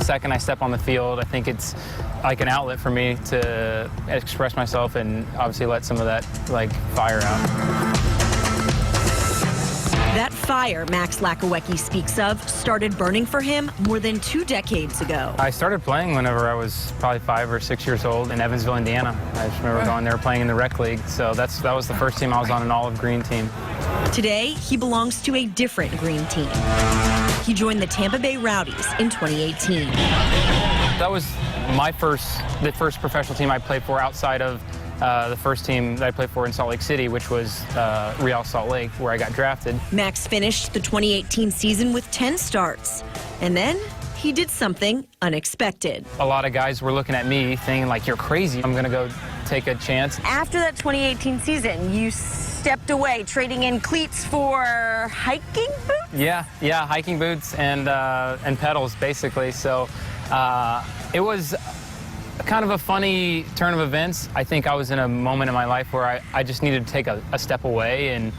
second I step on the field, I think it's like an outlet for me to express myself and obviously let some of that like fire out. That fire Max Lachowecki speaks of started burning for him more than 2 decades ago. I started playing whenever I was probably 5 or 6 years old in Evansville, Indiana. I just remember going there playing in the rec league, so that was the first team I was on, an olive green team. Today, he belongs to a different green team. He joined the Tampa Bay Rowdies in 2018. That was the first professional team I played for outside of the first team that I played for in Salt Lake City, which was Real Salt Lake, where I got drafted. Max finished the 2018 season with 10 starts, and then he did something unexpected. A lot of guys were looking at me thinking, like, you're crazy. I'm going to go take a chance. After that 2018 season, you stepped away, trading in cleats for hiking boots? Yeah, hiking boots and pedals, basically. So it was kind of a funny turn of events. I think I was in a moment in my life where I just needed to take a step away and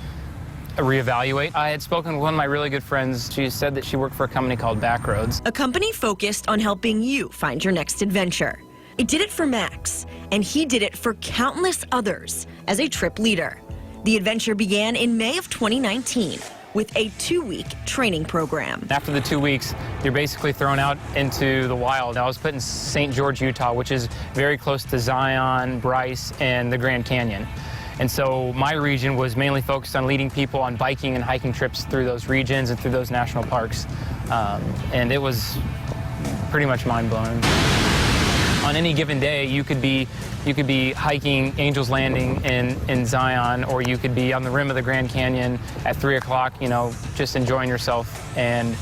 reevaluate. I had spoken with one of my really good friends. She said that she worked for a company called Backroads. A company focused on helping you find your next adventure. It did it for Max, and he did it for countless others as a trip leader. The adventure began in May of 2019 with a 2-week training program. After the 2 weeks, you're basically thrown out into the wild. I was put in St. George, Utah, which is very close to Zion, Bryce, and the Grand Canyon. And so my region was mainly focused on leading people on biking and hiking trips through those regions and through those national parks. And it was pretty much mind-blowing. On any given day, you could be hiking Angel's Landing in Zion, or you could be on the rim of the Grand Canyon at 3 o'clock, just enjoying yourself. And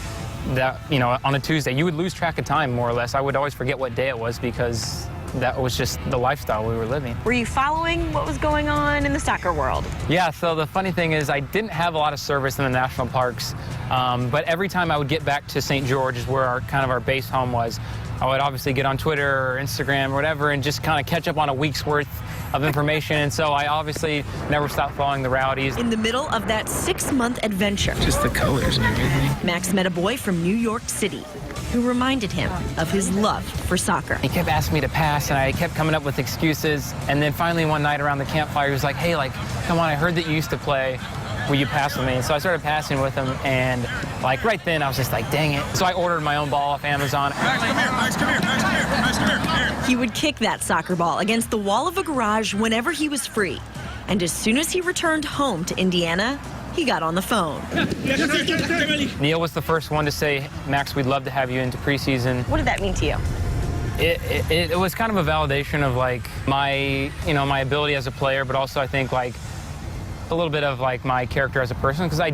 that, on a Tuesday, you would lose track of time, more or less. I would always forget what day it was because that was just the lifestyle we were living. Were you following what was going on in the soccer world? Yeah, so the funny thing is I didn't have a lot of service in the national parks, but every time I would get back to St. George, is where our base home was, I would obviously get on Twitter or Instagram or whatever and just kind of catch up on a week's worth of information. And so I obviously never stopped following the Rowdies. In the middle of that 6-month adventure, Just the colors and everything. Max met a boy from New York City who reminded him of his love for soccer. He kept asking me to pass, and I kept coming up with excuses. And then finally one night around the campfire, he was like, hey, come on, I heard that you used to play. Will you pass with me? And so I started passing with him, and right then I was just like, dang it. So I ordered my own ball off Amazon. Max, come here, Max, come here, Max, come here, Max, come here. He would kick that soccer ball against the wall of a garage whenever he was free. And as soon as he returned home to Indiana, he got on the phone. Neil was the first one to say, Max, we'd love to have you into preseason. What did that mean to you? It was kind of a validation of my ability as a player, but also I think a little bit of my character as a person, because I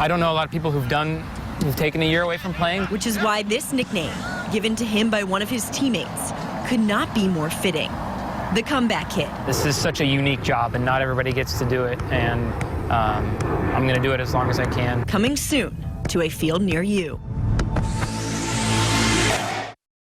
don't know a lot of people who've taken a year away from playing. Which is why this nickname, given to him by one of his teammates, could not be more fitting. The comeback kid. This is such a unique job, and not everybody gets to do it, and I'm going to do it as long as I can. Coming soon to a field near you.